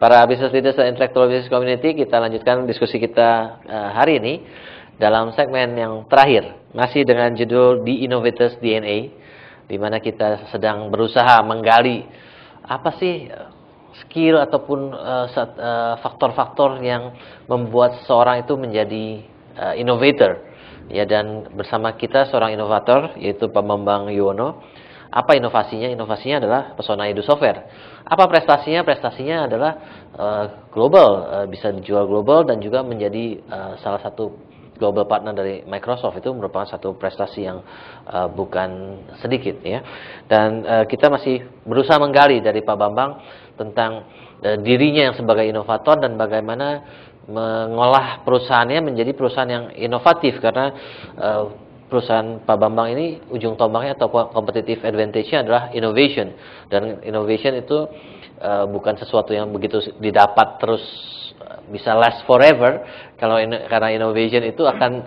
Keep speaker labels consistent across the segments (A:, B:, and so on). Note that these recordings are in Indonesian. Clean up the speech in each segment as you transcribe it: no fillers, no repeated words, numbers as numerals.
A: Para business leaders dan intellectual business community, kita lanjutkan diskusi kita hari ini dalam segmen yang terakhir, masih dengan judul The Innovators DNA, di mana kita sedang berusaha menggali apa sih skill ataupun faktor-faktor yang membuat seseorang itu menjadi innovator. Ya, dan bersama kita seorang inovator yaitu Pak Bambang Yuwono. Apa inovasinya? Inovasinya adalah Pesona Edu Software. Apa prestasinya? Prestasinya adalah global, bisa dijual global dan juga menjadi salah satu global partner dari Microsoft. Itu merupakan satu prestasi yang bukan sedikit, ya. Dan kita masih berusaha menggali dari Pak Bambang tentang dirinya yang sebagai inovator dan bagaimana mengolah perusahaannya menjadi perusahaan yang inovatif, karena perusahaan Pak Bambang ini ujung tombaknya atau competitive advantage-nya adalah innovation, dan innovation itu bukan sesuatu yang begitu didapat terus bisa last forever. Karena innovation itu akan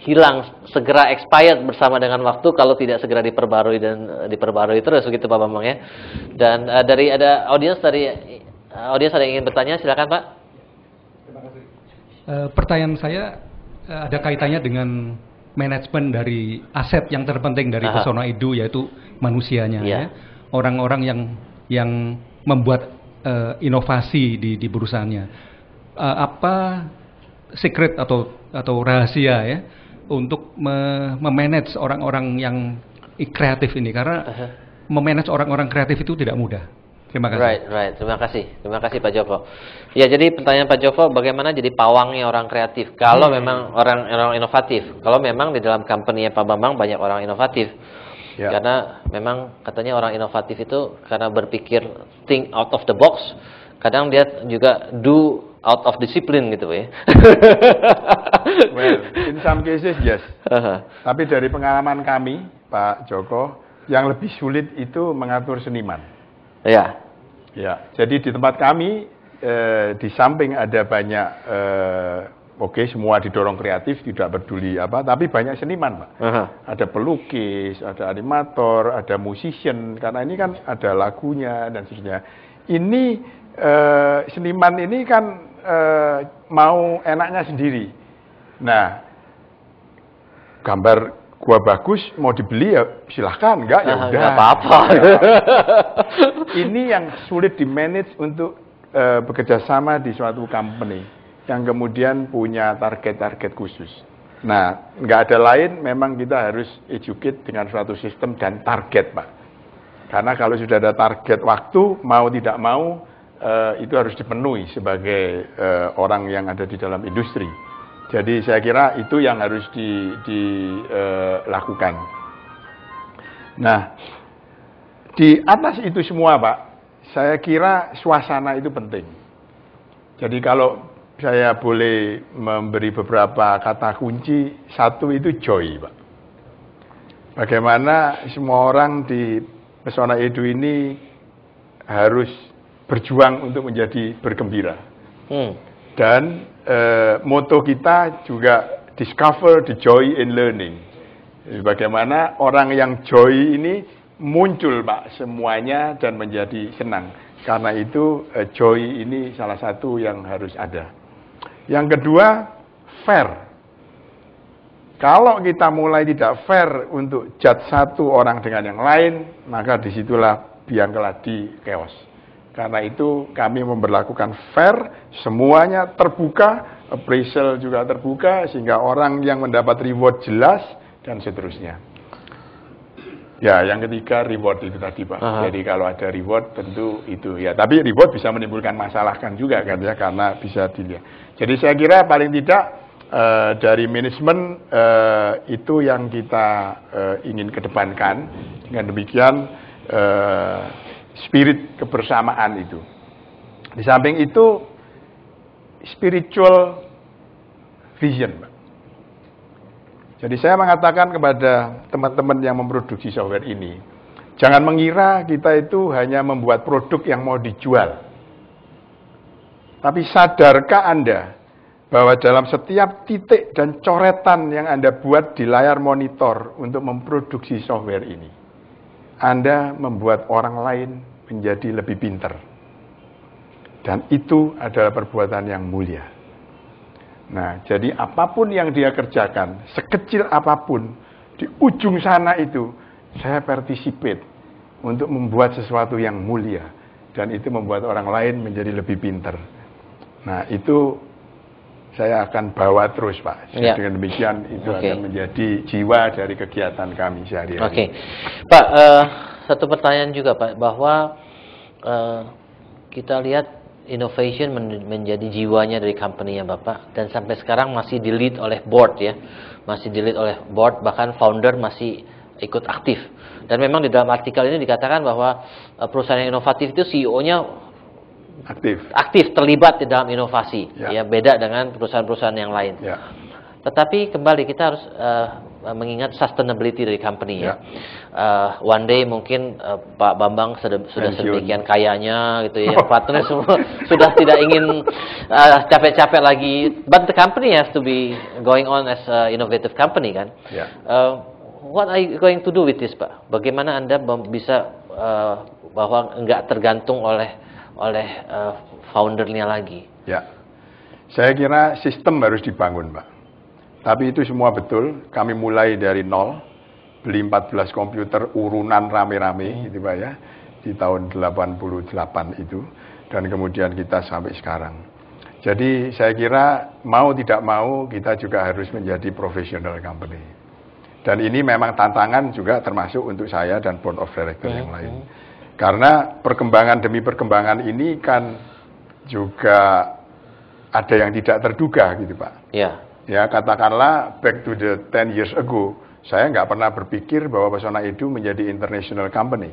A: hilang, segera expired bersama dengan waktu kalau tidak segera diperbarui dan diperbarui terus, begitu Pak Bambang, ya. Dan ada audiens ada yang ingin bertanya, silakan Pak.
B: Terima kasih. Pertanyaan saya ada kaitannya dengan manajemen dari aset yang terpenting dari Pesona Edu, yaitu manusianya, ya. Orang-orang yang membuat inovasi di perusahaannya. Apa secret atau rahasia, ya, untuk memanage orang-orang yang kreatif ini, karena memanage orang-orang kreatif itu tidak mudah. Terima kasih.
A: Right. Terima kasih Pak Joko. Ya, jadi pertanyaan Pak Joko, bagaimana jadi pawangnya orang kreatif? Kalau memang orang inovatif, kalau memang di dalam company-nya Pak Bambang banyak orang inovatif. Ya. Karena memang katanya orang inovatif itu karena berpikir think out of the box. Kadang dia juga do out of discipline gitu, ya.
C: Well, in some cases yes. Tapi dari pengalaman kami, Pak Joko, yang lebih sulit itu mengatur seniman.
A: Ya.
C: Ya, jadi di tempat kami di samping ada banyak semua didorong kreatif, tidak peduli apa, tapi banyak seniman, Pak. Ada pelukis, ada animator, ada musician, karena ini kan ada lagunya dan seterusnya. Ini seniman ini kan mau enaknya sendiri. Nah, gambar gua bagus, mau dibeli ya silahkan, enggak ya udah.
A: Enggak apa-apa.
C: Ini yang sulit di manage untuk bekerja sama di suatu company yang kemudian punya target-target khusus. Nah, enggak ada lain, memang kita harus educate dengan suatu sistem dan target, Pak. Karena kalau sudah ada target waktu, mau tidak mau itu harus dipenuhi sebagai orang yang ada di dalam industri. Jadi saya kira itu yang harus dilakukan. Nah, di atas itu semua, Pak, saya kira suasana itu penting. Jadi kalau saya boleh memberi beberapa kata kunci, satu itu joy, Pak. Bagaimana semua orang di Pesona Edu ini harus berjuang untuk menjadi bergembira. Dan moto kita juga discover the joy in learning. Bagaimana orang yang joy ini muncul, Pak, semuanya dan menjadi senang. Karena itu joy ini salah satu yang harus ada. Yang kedua, fair. Kalau kita mulai tidak fair untuk judge satu orang dengan yang lain, maka disitulah biang keladi chaos. Karena itu kami memberlakukan fair, semuanya terbuka, appraisal juga terbuka, sehingga orang yang mendapat reward jelas, dan seterusnya. Ya, yang ketiga reward itu tadi, Pak. Jadi kalau ada reward tentu itu, ya. Tapi reward bisa menimbulkan masalah kan juga, kan, ya, karena bisa dilihat. Jadi saya kira paling tidak dari manajemen itu yang kita ingin kedepankan. Dengan demikian spirit kebersamaan itu. Di samping itu spiritual vision, Pak. Jadi saya mengatakan kepada teman-teman yang memproduksi software ini, jangan mengira kita itu hanya membuat produk yang mau dijual. Tapi sadarkah Anda bahwa dalam setiap titik dan coretan yang Anda buat di layar monitor untuk memproduksi software ini, Anda membuat orang lain menjadi lebih pintar. Dan itu adalah perbuatan yang mulia. Nah, jadi apapun yang dia kerjakan, sekecil apapun, di ujung sana itu, saya participate untuk membuat sesuatu yang mulia. Dan itu membuat orang lain menjadi lebih pintar. Nah, itu saya akan bawa terus, Pak. Dengan demikian, itu akan menjadi jiwa dari kegiatan kami sehari-hari.
A: Pak, satu pertanyaan juga, Pak, bahwa kita lihat innovation menjadi jiwanya dari company-nya Bapak, dan sampai sekarang masih di-lead oleh board ya, masih di-lead oleh board, bahkan founder masih ikut aktif. Dan memang di dalam artikel ini dikatakan bahwa perusahaan yang inovatif itu CEO-nya aktif terlibat di dalam inovasi, ya beda dengan perusahaan-perusahaan yang lain. Tetapi kembali kita harus mengingat sustainability dari company ya. One day mungkin Pak Bambang sudah sedemikian kayanya gitu ya, partner semua sudah tidak ingin capek-capek lagi. But the company has to be going on as a innovative company kan. What are you going to do with this, Pak? Bagaimana Anda bisa bahwa enggak tergantung oleh foundernya lagi?
C: Ya, saya kira sistem harus dibangun, Pak. Tapi itu semua betul, kami mulai dari nol, beli 14 komputer urunan rame-rame gitu Pak ya, di tahun 88 itu, dan kemudian kita sampai sekarang. Jadi saya kira mau tidak mau kita juga harus menjadi professional company. Dan ini memang tantangan juga termasuk untuk saya dan board of director yang lain. Karena perkembangan demi perkembangan ini kan juga ada yang tidak terduga gitu Pak. Ya katakanlah back to the 10 years ago, saya nggak pernah berpikir bahwa Pesona Edu menjadi international company.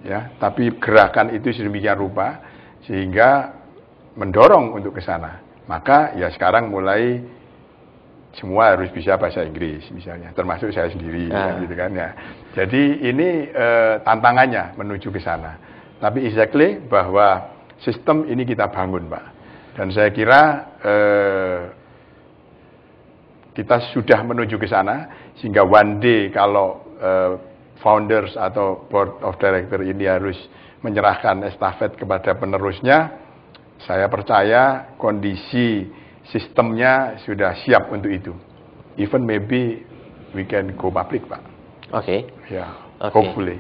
C: Ya, tapi gerakan itu sedemikian rupa sehingga mendorong untuk ke sana. Maka ya sekarang mulai semua harus bisa bahasa Inggris misalnya, termasuk saya sendiri gitu kan ya. Jadi ini tantangannya menuju ke sana. Tapi exactly bahwa sistem ini kita bangun, Pak. Dan saya kira kita sudah menuju ke sana, sehingga one day kalau founders atau board of director ini harus menyerahkan estafet kepada penerusnya, saya percaya kondisi sistemnya sudah siap untuk itu. Even maybe we can go public, Pak. Hopefully.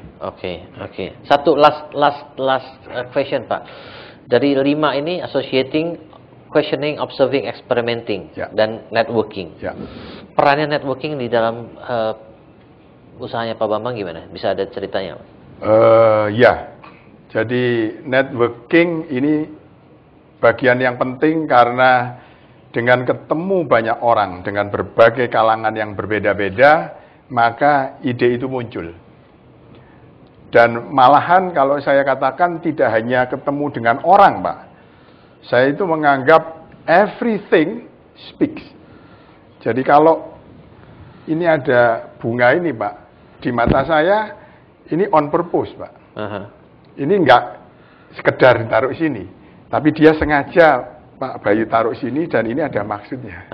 A: Satu last question, Pak. Dari 5 ini associating, questioning, observing, experimenting, dan networking. Perannya networking di dalam usahanya Pak Bambang gimana? Bisa ada ceritanya?
C: Jadi networking ini bagian yang penting karena dengan ketemu banyak orang dengan berbagai kalangan yang berbeda-beda, maka ide itu muncul. Dan malahan kalau saya katakan tidak hanya ketemu dengan orang, Pak. Saya itu menganggap everything speaks. Jadi kalau ini ada bunga ini, Pak, di mata saya ini on purpose, Pak. Ini enggak sekedar ditaruh sini, tapi dia sengaja Pak Bayu taruh sini dan ini ada maksudnya.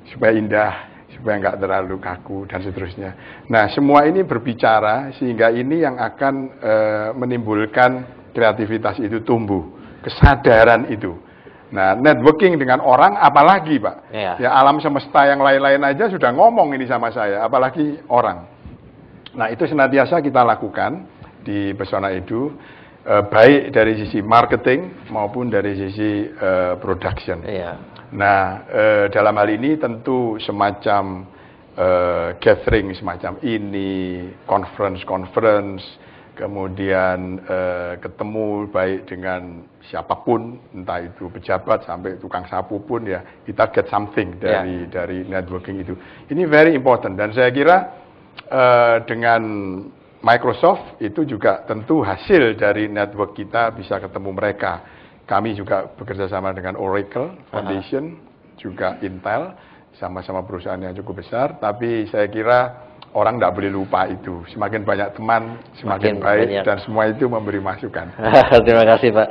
C: Supaya indah, supaya enggak terlalu kaku dan seterusnya. Nah, semua ini berbicara sehingga ini yang akan menimbulkan kreativitas itu tumbuh, kesadaran itu. Nah, networking dengan orang apalagi, Pak. Ya alam semesta yang lain-lain aja sudah ngomong ini sama saya, apalagi orang. Nah, itu senantiasa kita lakukan di Pesona Edu, baik dari sisi marketing maupun dari sisi production. Nah, dalam hal ini tentu semacam gathering semacam ini, conference, kemudian ketemu baik dengan siapapun, entah itu pejabat sampai tukang sapu pun ya, kita get something dari networking itu. Ini very important dan saya kira dengan Microsoft itu juga tentu hasil dari network kita bisa ketemu mereka. Kami juga bekerja sama dengan Oracle Foundation, juga Intel, sama-sama perusahaan yang cukup besar, tapi saya kira orang tidak boleh lupa itu. Semakin banyak teman, semakin baik, dan semua itu memberi masukan.
A: Terima kasih, Pak.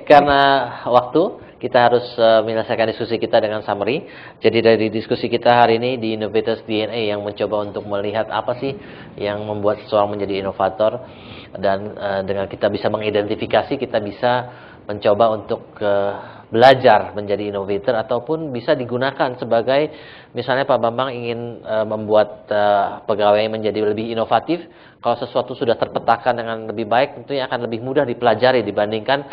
A: Karena waktu, kita harus menyelesaikan diskusi kita dengan summary. Jadi dari diskusi kita hari ini di Innovators DNA yang mencoba untuk melihat apa sih yang membuat seseorang menjadi inovator, dan dengan kita bisa mengidentifikasi, kita bisa mencoba untuk belajar menjadi innovator, ataupun bisa digunakan sebagai, misalnya Pak Bambang ingin membuat pegawai menjadi lebih inovatif. Kalau sesuatu sudah terpetakan dengan lebih baik, tentunya akan lebih mudah dipelajari dibandingkan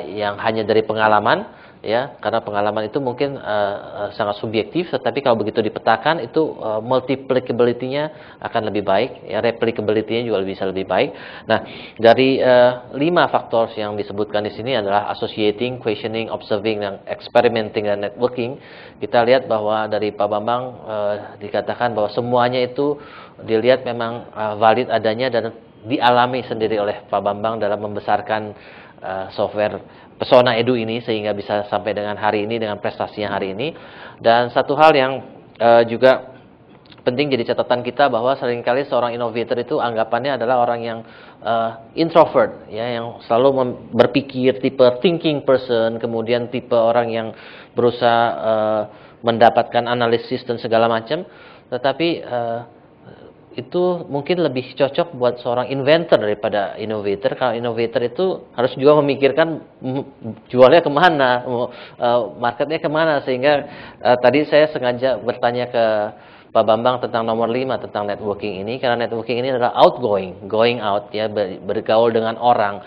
A: yang hanya dari pengalaman. Ya, karena pengalaman itu mungkin sangat subjektif, tetapi kalau begitu dipetakan itu multiplicability-nya akan lebih baik, ya, replicability-nya juga bisa lebih baik. Nah, dari 5 faktor yang disebutkan di sini adalah associating, questioning, observing, dan experimenting, dan networking. Kita lihat bahwa dari Pak Bambang dikatakan bahwa semuanya itu dilihat memang valid adanya dan dialami sendiri oleh Pak Bambang dalam membesarkan software Pesona Edu ini sehingga bisa sampai dengan hari ini dengan prestasinya hari ini. Dan satu hal yang juga penting jadi catatan kita, bahwa seringkali seorang innovator itu anggapannya adalah orang yang introvert, ya, yang selalu berpikir, tipe thinking person, kemudian tipe orang yang berusaha mendapatkan analisis dan segala macam. Tetapi itu mungkin lebih cocok buat seorang inventor daripada innovator. Kalau innovator itu harus juga memikirkan jualnya kemana, marketnya kemana. Sehingga tadi saya sengaja bertanya ke Pak Bambang tentang nomor 5 tentang networking ini, karena networking ini adalah outgoing, going out, ya, bergaul dengan orang,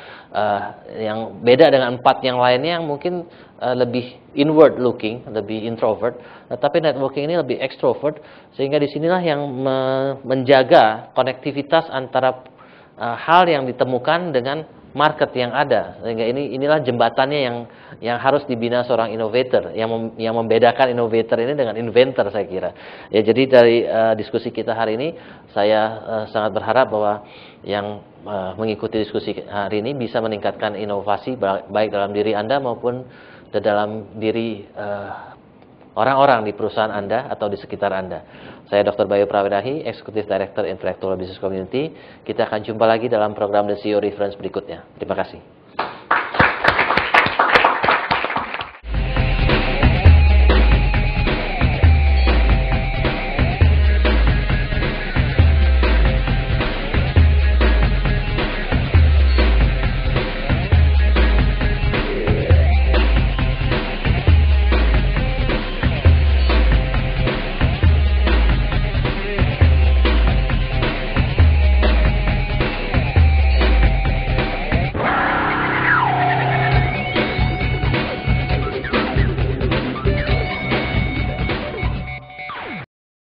A: yang beda dengan 4 yang lainnya yang mungkin lebih inward looking, lebih introvert. Tapi networking ini lebih extrovert, sehingga disinilah yang menjaga konektivitas antara hal yang ditemukan dengan market yang ada. Sehingga inilah jembatannya yang harus dibina seorang innovator, yang membedakan innovator ini dengan inventor, saya kira. Ya, jadi dari diskusi kita hari ini, saya sangat berharap bahwa yang mengikuti diskusi hari ini bisa meningkatkan inovasi baik dalam diri Anda maupun dalam diri orang-orang di perusahaan Anda atau di sekitar Anda. Saya Dr. Bayu Prawirahi, Executive Director Intellectual Business Community. Kita akan jumpa lagi dalam program The CEO Reference berikutnya. Terima kasih.